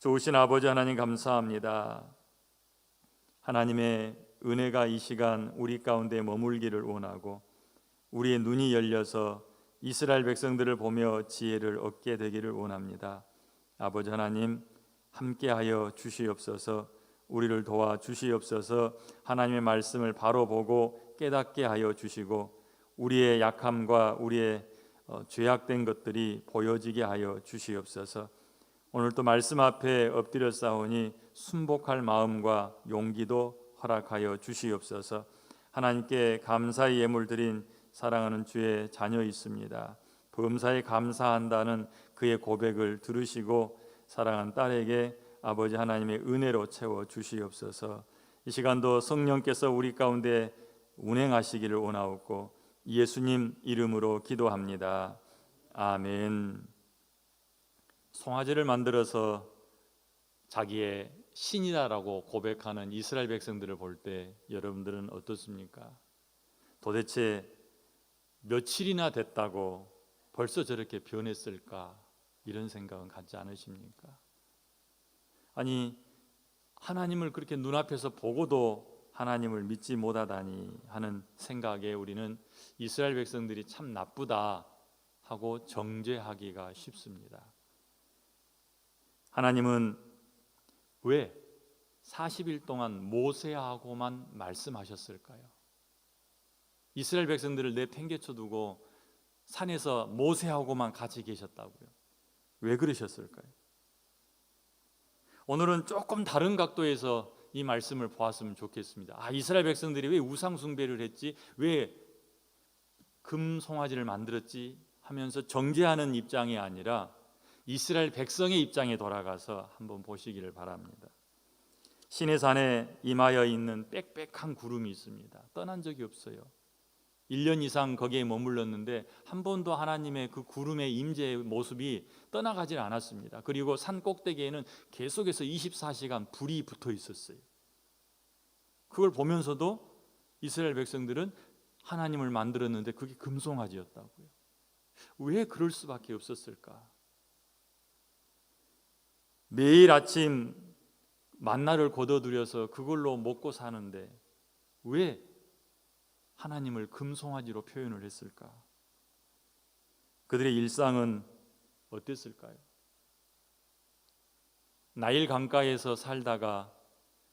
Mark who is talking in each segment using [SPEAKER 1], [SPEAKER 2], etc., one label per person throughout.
[SPEAKER 1] 좋으신 아버지 하나님 감사합니다. 하나님의 은혜가 이 시간 우리 가운데 머물기를 원하고 우리의 눈이 열려서 이스라엘 백성들을 보며 지혜를 얻게 되기를 원합니다. 아버지 하나님 함께하여 주시옵소서. 우리를 도와 주시옵소서. 하나님의 말씀을 바로 보고 깨닫게 하여 주시고 우리의 약함과 우리의 죄악된 것들이 보여지게 하여 주시옵소서. 오늘 또 말씀 앞에 엎드려 싸우니 순복할 마음과 용기도 허락하여 주시옵소서. 하나님께 감사의 예물 드린 사랑하는 주의 자녀 있습니다. 범사에 감사한다는 그의 고백을 들으시고 사랑하는 딸에게 아버지 하나님의 은혜로 채워 주시옵소서. 이 시간도 성령께서 우리 가운데 운행하시기를 원하옵고 예수님 이름으로 기도합니다. 아멘. 송아지를 만들어서 자기의 신이다라고 고백하는 이스라엘 백성들을 볼 때 여러분들은 어떻습니까? 도대체 며칠이나 됐다고 벌써 저렇게 변했을까? 이런 생각은 갖지 않으십니까? 아니, 하나님을 그렇게 눈앞에서 보고도 하나님을 믿지 못하다니 하는 생각에 우리는 이스라엘 백성들이 참 나쁘다 하고 정죄하기가 쉽습니다. 하나님은 왜 40일 동안 모세하고만 말씀하셨을까요? 이스라엘 백성들을 내팽개쳐 두고 산에서 모세하고만 같이 계셨다고요. 왜 그러셨을까요? 오늘은 조금 다른 각도에서 이 말씀을 보았으면 좋겠습니다. 이스라엘 백성들이 왜 우상 숭배를 했지? 왜 금송아지를 만들었지? 하면서 정죄하는 입장이 아니라 이스라엘 백성의 입장에 돌아가서 한번 보시기를 바랍니다. 시내산에 임하여 있는 빽빽한 구름이 있습니다. 떠난 적이 없어요. 1년 이상 거기에 머물렀는데 한 번도 하나님의 그 구름의 임재의 모습이 떠나가질 않았습니다. 그리고 산 꼭대기에는 계속해서 24시간 불이 붙어 있었어요. 그걸 보면서도 이스라엘 백성들은 하나님을 만들었는데 그게 금송아지였다고요. 왜 그럴 수밖에 없었을까? 매일 아침 만나를 거둬들여서 그걸로 먹고 사는데 왜 하나님을 금송아지로 표현을 했을까? 그들의 일상은 어땠을까요? 나일 강가에서 살다가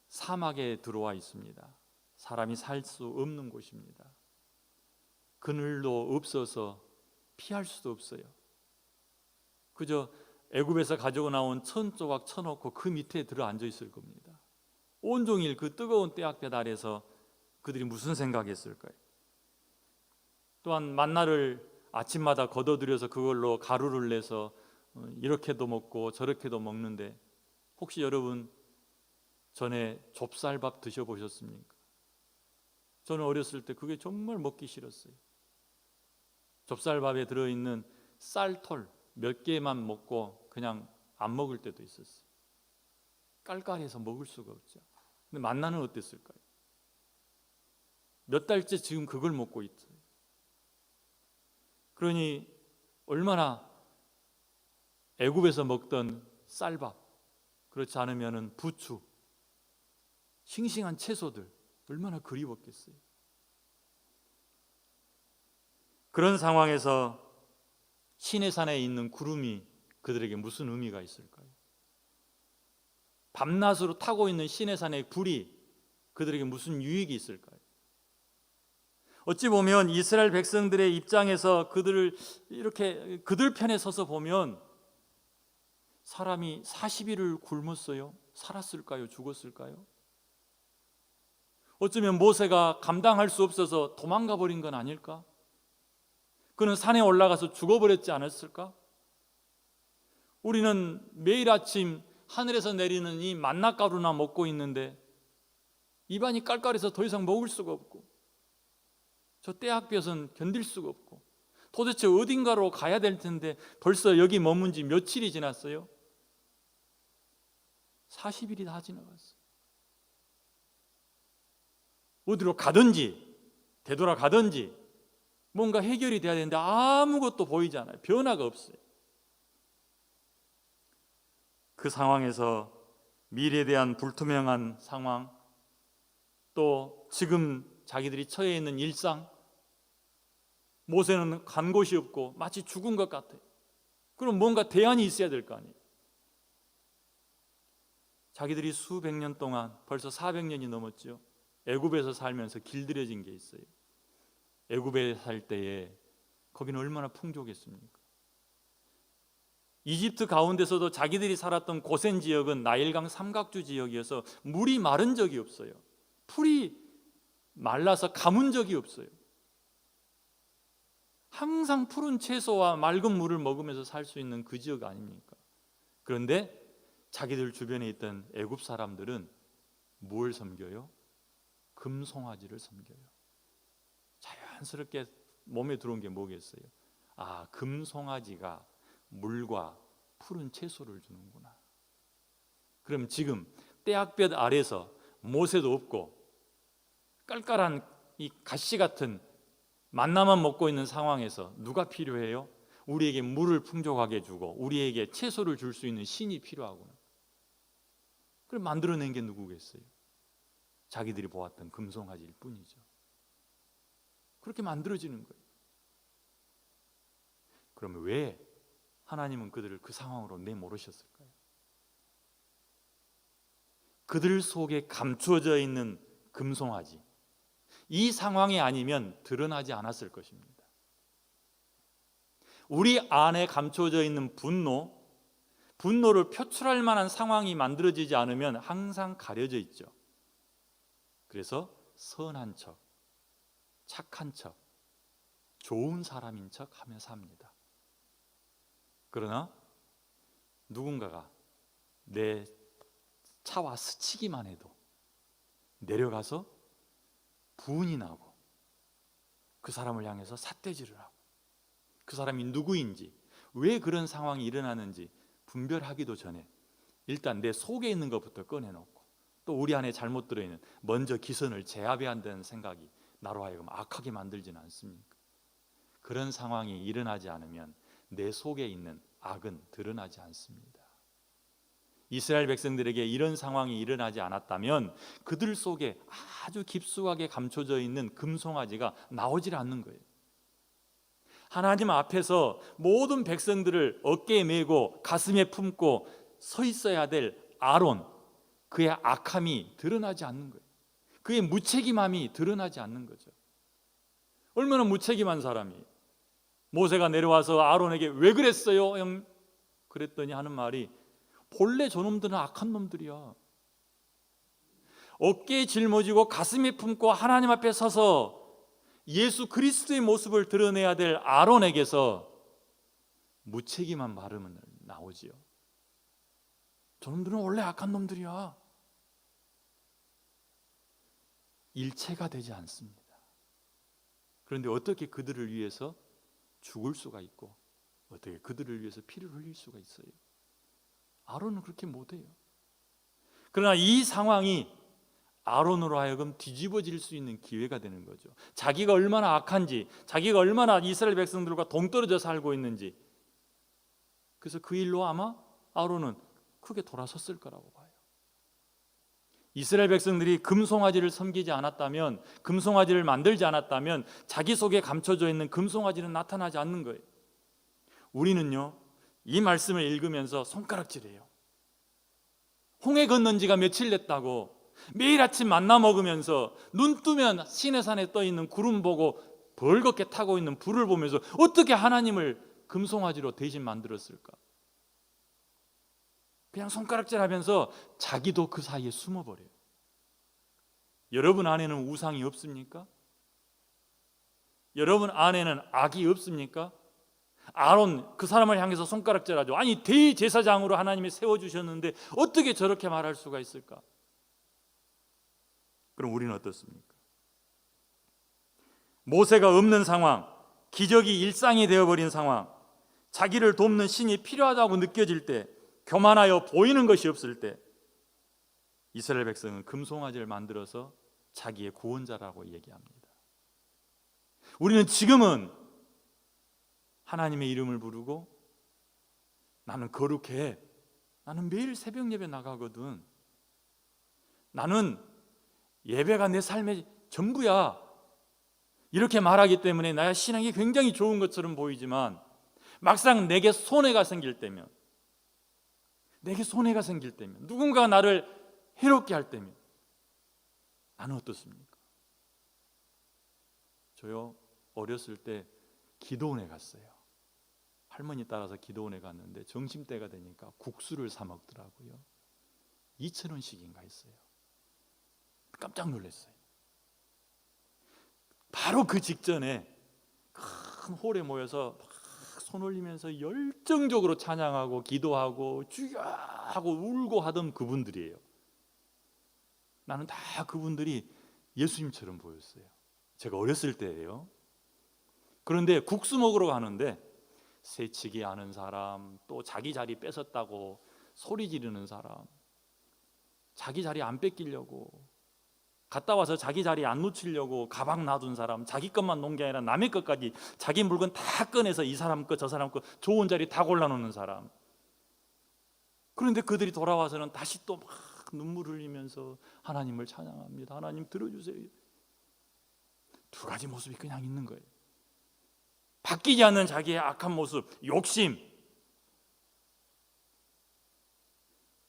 [SPEAKER 1] 사막에 들어와 있습니다. 사람이 살 수 없는 곳입니다. 그늘도 없어서 피할 수도 없어요. 그저 애굽에서 가지고 나온 천 조각 쳐놓고 그 밑에 들어앉아 있을 겁니다. 온종일 그 뜨거운 떼약볕 아래서 그들이 무슨 생각했을까요? 또한 만나를 아침마다 거둬들여서 그걸로 가루를 내서 이렇게도 먹고 저렇게도 먹는데 혹시 여러분 전에 좁쌀밥 드셔보셨습니까? 저는 어렸을 때 그게 정말 먹기 싫었어요. 좁쌀밥에 들어있는 쌀톨 몇 개만 먹고 그냥 안 먹을 때도 있었어요. 깔깔해서 먹을 수가 없죠. 근데 만나는 어땠을까요? 몇 달째 지금 그걸 먹고 있어요. 그러니 얼마나 애굽에서 먹던 쌀밥, 그렇지 않으면 부추, 싱싱한 채소들 얼마나 그리웠겠어요. 그런 상황에서 시내산에 있는 구름이 그들에게 무슨 의미가 있을까요? 밤낮으로 타고 있는 시내산의 불이 그들에게 무슨 유익이 있을까요? 어찌 보면 이스라엘 백성들의 입장에서 그들을 이렇게 그들 편에 서서 보면 사람이 40일을 굶었어요? 살았을까요? 죽었을까요? 어쩌면 모세가 감당할 수 없어서 도망가 버린 건 아닐까? 그는 산에 올라가서 죽어버렸지 않았을까? 우리는 매일 아침 하늘에서 내리는 이 만나가루나 먹고 있는데 입안이 깔깔해서 더 이상 먹을 수가 없고 저 떼약볕은 견딜 수가 없고 도대체 어딘가로 가야 될 텐데 벌써 여기 머문 지 며칠이 지났어요? 40일이 다 지나갔어요. 어디로 가든지 되돌아가든지 뭔가 해결이 돼야 되는데 아무것도 보이지 않아요. 변화가 없어요. 그 상황에서 미래에 대한 불투명한 상황, 또 지금 자기들이 처해 있는 일상, 모세는 간 곳이 없고 마치 죽은 것 같아. 그럼 뭔가 대안이 있어야 될 거 아니에요. 자기들이 수백 년 동안, 벌써 400년이 넘었죠. 애굽에서 살면서 길들여진 게 있어요. 애굽에 살 때에 거기는 얼마나 풍족했습니까? 이집트 가운데서도 자기들이 살았던 고센 지역은 나일강 삼각주 지역이어서 물이 마른 적이 없어요. 풀이 말라서 가문 적이 없어요. 항상 푸른 채소와 맑은 물을 먹으면서 살 수 있는 그 지역 아닙니까? 그런데 자기들 주변에 있던 애굽 사람들은 뭘 섬겨요? 금송아지를 섬겨요. 자연스럽게 몸에 들어온 게 뭐겠어요? 아, 금송아지가 물과 푸른 채소를 주는구나. 그럼 지금 떼약볕 아래서 모세도 없고 깔깔한 이 가시 같은 만나만 먹고 있는 상황에서 누가 필요해요? 우리에게 물을 풍족하게 주고 우리에게 채소를 줄 수 있는 신이 필요하구나. 그걸 만들어낸 게 누구겠어요? 자기들이 보았던 금송아지일 뿐이죠. 그렇게 만들어지는 거예요. 그러면 왜 하나님은 그들을 그 상황으로 내모르셨을까요? 그들 속에 감추어져 있는 금송아지, 이 상황이 아니면 드러나지 않았을 것입니다. 우리 안에 감추어져 있는 분노를 표출할 만한 상황이 만들어지지 않으면 항상 가려져 있죠. 그래서 선한 척, 착한 척, 좋은 사람인 척 하며 삽니다. 그러나 누군가가 내 차와 스치기만 해도 내려가서 분이 나고 그 사람을 향해서 삿대질을 하고 그 사람이 누구인지, 왜 그런 상황이 일어나는지 분별하기도 전에 일단 내 속에 있는 것부터 꺼내놓고 또 우리 안에 잘못 들어있는 먼저 기선을 제압해야 한다는 생각이 나로 하여금 악하게 만들지는 않습니까? 그런 상황이 일어나지 않으면 내 속에 있는 악은 드러나지 않습니다. 이스라엘 백성들에게 이런 상황이 일어나지 않았다면 그들 속에 아주 깊숙하게 감춰져 있는 금송아지가 나오질 않는 거예요. 하나님 앞에서 모든 백성들을 어깨에 메고 가슴에 품고 서 있어야 될 아론, 그의 악함이 드러나지 않는 거예요. 그의 무책임함이 드러나지 않는 거죠. 얼마나 무책임한 사람이에요. 모세가 내려와서 아론에게 왜 그랬어요? 형? 그랬더니 하는 말이 본래 저놈들은 악한 놈들이야. 어깨에 짊어지고 가슴에 품고 하나님 앞에 서서 예수 그리스도의 모습을 드러내야 될 아론에게서 무책임한 발음은 나오지요. 저놈들은 원래 악한 놈들이야. 일체가 되지 않습니다. 그런데 어떻게 그들을 위해서 죽을 수가 있고 어떻게 그들을 위해서 피를 흘릴 수가 있어요? 아론은 그렇게 못해요. 그러나 이 상황이 아론으로 하여금 뒤집어질 수 있는 기회가 되는 거죠. 자기가 얼마나 악한지, 자기가 얼마나 이스라엘 백성들과 동떨어져 살고 있는지, 그래서 그 일로 아마 아론은 크게 돌아섰을 거라고 봐요. 이스라엘 백성들이 금송아지를 섬기지 않았다면, 금송아지를 만들지 않았다면 자기 속에 감춰져 있는 금송아지는 나타나지 않는 거예요. 우리는요, 이 말씀을 읽으면서 손가락질해요. 홍해 건넌 지가 며칠 됐다고 매일 아침 만나 먹으면서 눈 뜨면 시내산에 떠 있는 구름 보고 벌겋게 타고 있는 불을 보면서 어떻게 하나님을 금송아지로 대신 만들었을까? 그냥 손가락질하면서 자기도 그 사이에 숨어버려요. 여러분 안에는 우상이 없습니까? 여러분 안에는 악이 없습니까? 아론 그 사람을 향해서 손가락질하죠. 아니 대제사장으로 하나님이 세워주셨는데 어떻게 저렇게 말할 수가 있을까? 그럼 우리는 어떻습니까? 모세가 없는 상황, 기적이 일상이 되어버린 상황, 자기를 돕는 신이 필요하다고 느껴질 때, 교만하여 보이는 것이 없을 때 이스라엘 백성은 금송아지를 만들어서 자기의 구원자라고 얘기합니다. 우리는 지금은 하나님의 이름을 부르고 나는 거룩해, 나는 매일 새벽 예배 나가거든. 나는 예배가 내 삶의 전부야. 이렇게 말하기 때문에 나의 신앙이 굉장히 좋은 것처럼 보이지만 막상 내게 손해가 생길 때면, 누군가가 나를 해롭게 할 때면 나는 어떻습니까? 저요, 어렸을 때 기도원에 갔어요. 할머니 따라서 기도원에 갔는데 점심때가 되니까 국수를 사 먹더라고요. 2,000원씩인가 했어요. 깜짝 놀랐어요. 바로 그 직전에 큰 홀에 모여서 막 손 올리면서 열정적으로 찬양하고 기도하고 주여 하고 울고 하던 그분들이에요. 나는 다 그분들이 예수님처럼 보였어요. 제가 어렸을 때예요. 그런데 국수 먹으러 가는데 새치기 하는 사람, 또 자기 자리 뺏었다고 소리 지르는 사람, 자기 자리 안 뺏기려고 갔다 와서 자기 자리 안 놓치려고 가방 놔둔 사람, 자기 것만 놓은 게 아니라 남의 것까지 자기 물건 다 꺼내서 이 사람 거 저 사람 거 좋은 자리 다 골라놓는 사람. 그런데 그들이 돌아와서는 다시 또 막 눈물 흘리면서 하나님을 찬양합니다. 하나님 들어주세요. 두 가지 모습이 그냥 있는 거예요. 바뀌지 않는 자기의 악한 모습, 욕심.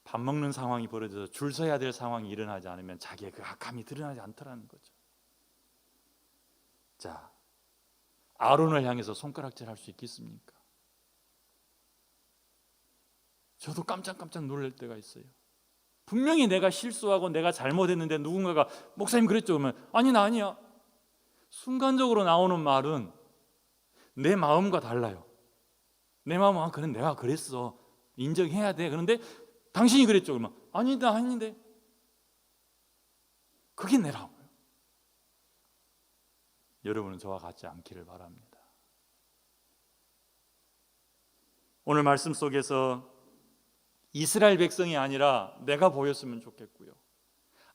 [SPEAKER 1] 밥 먹는 상황이 벌어져서 줄 서야 될 상황이 일어나지 않으면 자기의 그 악함이 드러나지 않더라는 거죠. 자, 아론을 향해서 손가락질 할 수 있겠습니까? 저도 깜짝깜짝 놀랄 때가 있어요. 분명히 내가 실수하고 내가 잘못했는데 누군가가 목사님 그랬죠 그러면 아니 나 아니야. 순간적으로 나오는 말은 내 마음과 달라요. 내 마음은 그래 내가 그랬어. 인정해야 돼. 그런데 당신이 그랬죠 그러면 아니다 아닌데 그게 내라고요. 여러분은 저와 같지 않기를 바랍니다. 오늘 말씀 속에서 이스라엘 백성이 아니라 내가 보였으면 좋겠고요,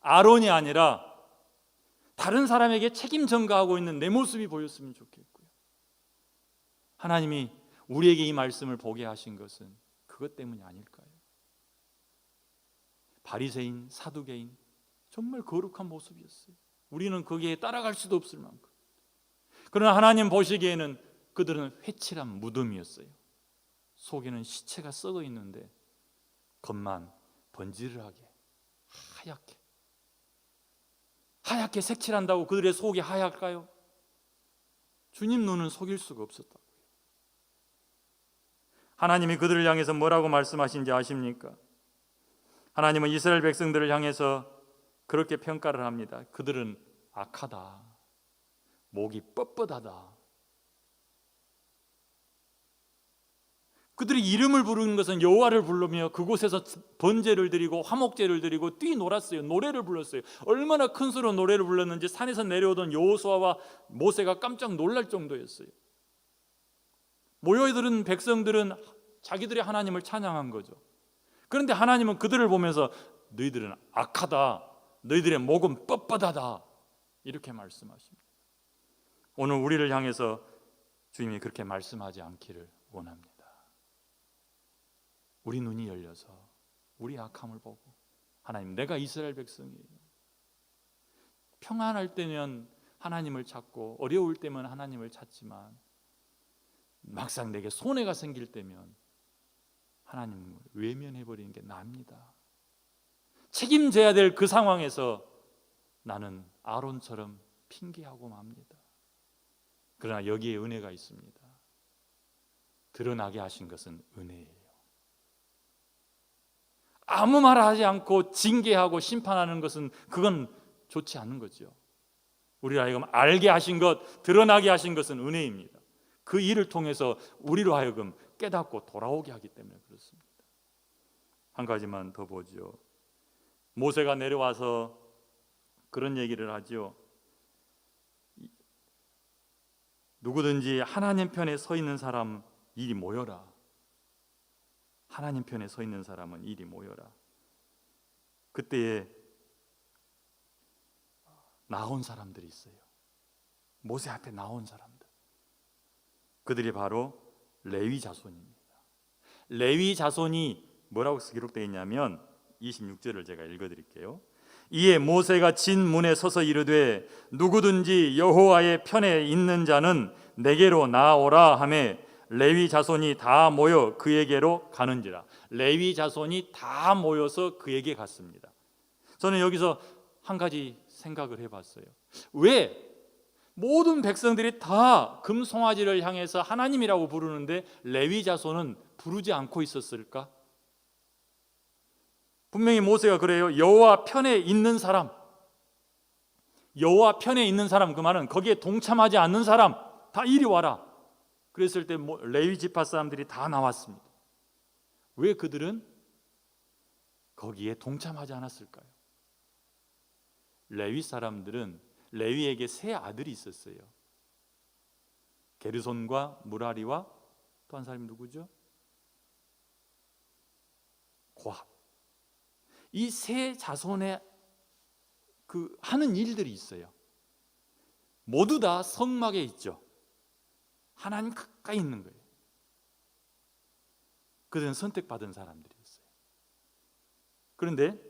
[SPEAKER 1] 아론이 아니라 다른 사람에게 책임 전가하고 있는 내 모습이 보였으면 좋겠고요. 하나님이 우리에게 이 말씀을 보게 하신 것은 그것 때문이 아닐까요? 바리새인, 사두개인 정말 거룩한 모습이었어요. 우리는 거기에 따라갈 수도 없을 만큼. 그러나 하나님 보시기에는 그들은 회칠한 무덤이었어요. 속에는 시체가 썩어 있는데 겉만 번지르하게 하얗게 색칠한다고 그들의 속이 하얄까요? 주님 눈은 속일 수가 없었다고요. 하나님이 그들을 향해서 뭐라고 말씀하신지 아십니까? 하나님은 이스라엘 백성들을 향해서 그렇게 평가를 합니다. 그들은 악하다, 목이 뻣뻣하다. 그들이 이름을 부르는 것은 여호와를 부르며 그곳에서 번제를 드리고 화목제를 드리고 뛰놀았어요. 노래를 불렀어요. 얼마나 큰 소리로 노래를 불렀는지 산에서 내려오던 여호수아와 모세가 깜짝 놀랄 정도였어요. 모여들은 백성들은 자기들의 하나님을 찬양한 거죠. 그런데 하나님은 그들을 보면서 너희들은 악하다, 너희들의 목은 뻣뻣하다 이렇게 말씀하십니다. 오늘 우리를 향해서 주님이 그렇게 말씀하지 않기를 원합니다. 우리 눈이 열려서 우리 악함을 보고 하나님 내가 이스라엘 백성이에요. 평안할 때면 하나님을 찾고 어려울 때면 하나님을 찾지만 막상 내게 손해가 생길 때면 하나님을 외면해버리는 게 납니다. 책임져야 될 그 상황에서 나는 아론처럼 핑계하고 맙니다. 그러나 여기에 은혜가 있습니다. 드러나게 하신 것은 은혜예요. 아무 말 하지 않고 징계하고 심판하는 것은 그건 좋지 않은 거죠. 우리를 하여금 알게 하신 것, 드러나게 하신 것은 은혜입니다. 그 일을 통해서 우리로 하여금 깨닫고 돌아오게 하기 때문에 그렇습니다. 한 가지만 더 보죠. 모세가 내려와서 그런 얘기를 하죠. 누구든지 하나님 편에 서 있는 사람 이리 모여라. 하나님 편에 서 있는 사람은 이리 모여라. 그때에 나온 사람들이 있어요. 모세 앞에 나온 사람들. 그들이 바로 레위 자손입니다. 레위 자손이 뭐라고 기록되어 있냐면 26절을 제가 읽어드릴게요. 이에 모세가 진 문에 서서 이르되 누구든지 여호와의 편에 있는 자는 내게로 나아오라 하매 레위 자손이 다 모여 그에게로 가는지라. 레위 자손이 다 모여서 그에게 갔습니다. 저는 여기서 한 가지 생각을 해봤어요. 왜 모든 백성들이 다 금송아지를 향해서 하나님이라고 부르는데 레위 자손은 부르지 않고 있었을까? 분명히 모세가 그래요. 여호와 편에 있는 사람, 여호와 편에 있는 사람, 그 말은 거기에 동참하지 않는 사람 다 이리 와라. 그랬을 때 레위 지파 사람들이 다 나왔습니다. 왜 그들은 거기에 동참하지 않았을까요? 레위 사람들은 레위에게 세 아들이 있었어요. 게르손과 무라리와 또 한 사람이 누구죠? 고합. 이 세 자손의 그 하는 일들이 있어요. 모두 다 성막에 있죠. 하나님 가까이 있는 거예요. 그들은 선택받은 사람들이었어요. 그런데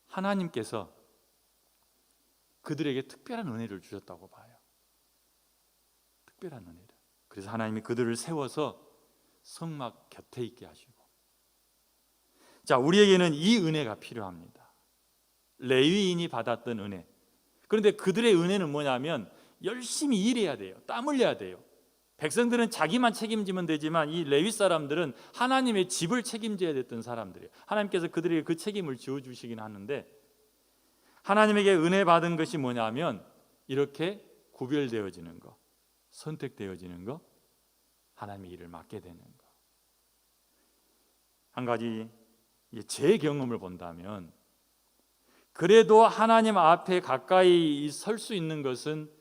[SPEAKER 1] 하나님께서 그들에게 특별한 은혜를 주셨다고 봐요. 특별한 은혜를. 그래서 하나님이 그들을 세워서 성막 곁에 있게 하시고, 자, 우리에게는 이 은혜가 필요합니다. 레위인이 받았던 은혜. 그런데 그들의 은혜는 뭐냐면 열심히 일해야 돼요. 땀 흘려야 돼요. 백성들은 자기만 책임지면 되지만 이 레위 사람들은 하나님의 집을 책임져야 됐던 사람들이에요. 하나님께서 그들에게 그 책임을 지어주시긴 하는데, 하나님에게 은혜 받은 것이 뭐냐면 이렇게 구별되어지는 거, 선택되어지는 거, 하나님의 일을 맡게 되는 거. 한 가지 제 경험을 본다면, 그래도 하나님 앞에 가까이 설 수 있는 것은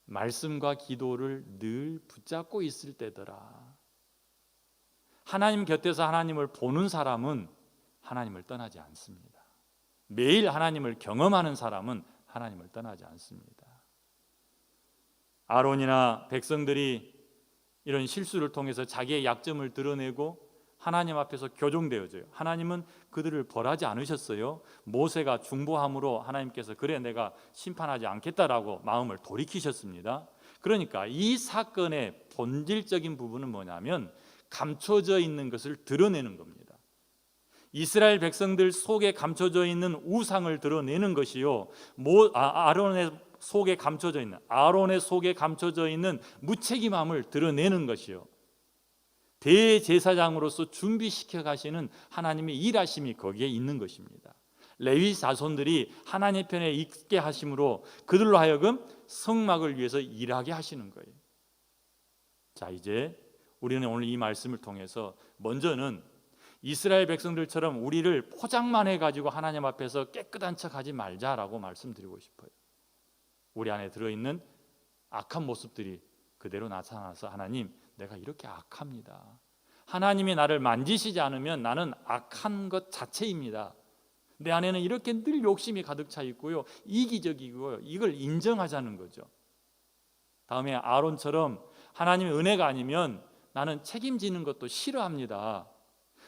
[SPEAKER 1] 말씀과 기도를 늘 붙잡고 있을 때더라. 하나님 곁에서 하나님을 보는 사람은 하나님을 떠나지 않습니다. 매일 하나님을 경험하는 사람은 하나님을 떠나지 않습니다. 아론이나 백성들이 이런 실수를 통해서 자기의 약점을 드러내고 하나님 앞에서 교정되어져요. 하나님은 그들을 벌하지 않으셨어요. 모세가 중보함으로 하나님께서 그래 내가 심판하지 않겠다라고 마음을 돌이키셨습니다. 그러니까 이 사건의 본질적인 부분은 뭐냐면 감춰져 있는 것을 드러내는 겁니다. 이스라엘 백성들 속에 감춰져 있는 우상을 드러내는 것이요, 아론의 속에 감춰져 있는 무책임함을 드러내는 것이요, 대제사장으로서 준비시켜 가시는 하나님의 일하심이 거기에 있는 것입니다. 레위 자손들이 하나님 편에 있게 하심으로 그들로 하여금 성막을 위해서 일하게 하시는 거예요. 자, 이제 우리는 오늘 이 말씀을 통해서 먼저는 이스라엘 백성들처럼 우리를 포장만 해가지고 하나님 앞에서 깨끗한 척하지 말자라고 말씀드리고 싶어요. 우리 안에 들어있는 악한 모습들이 그대로 나타나서 하나님, 내가 이렇게 악합니다. 하나님이 나를 만지시지 않으면 나는 악한 것 자체입니다. 내 안에는 이렇게 늘 욕심이 가득 차 있고요, 이기적이고요, 이걸 인정하자는 거죠. 다음에 아론처럼 하나님의 은혜가 아니면 나는 책임지는 것도 싫어합니다.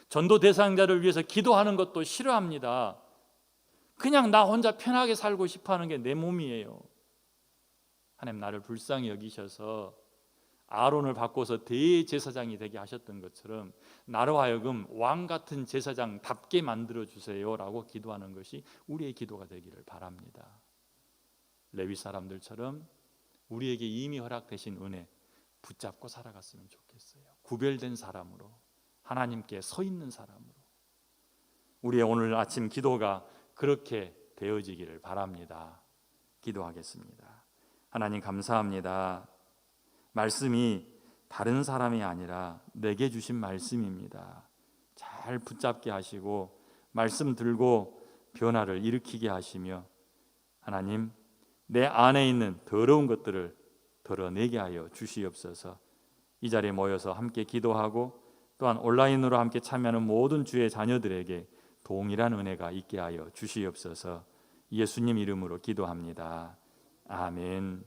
[SPEAKER 1] 전도 대상자를 위해서 기도하는 것도 싫어합니다. 그냥 나 혼자 편하게 살고 싶어하는 게 내 몸이에요. 하나님 나를 불쌍히 여기셔서 아론을 바꿔서 대제사장이 되게 하셨던 것처럼 나로 하여금 왕 같은 제사장답게 만들어주세요라고 기도하는 것이 우리의 기도가 되기를 바랍니다. 레위 사람들처럼 우리에게 이미 허락되신 은혜 붙잡고 살아갔으면 좋겠어요. 구별된 사람으로, 하나님께 서 있는 사람으로. 우리의 오늘 아침 기도가 그렇게 되어지기를 바랍니다. 기도하겠습니다. 하나님 감사합니다. 말씀이 다른 사람이 아니라 내게 주신 말씀입니다. 잘 붙잡게 하시고 말씀 들고 변화를 일으키게 하시며, 하나님 내 안에 있는 더러운 것들을 덜어내게 하여 주시옵소서. 이 자리에 모여서 함께 기도하고 또한 온라인으로 함께 참여하는 모든 주의 자녀들에게 동일한 은혜가 있게 하여 주시옵소서. 예수님 이름으로 기도합니다. 아멘.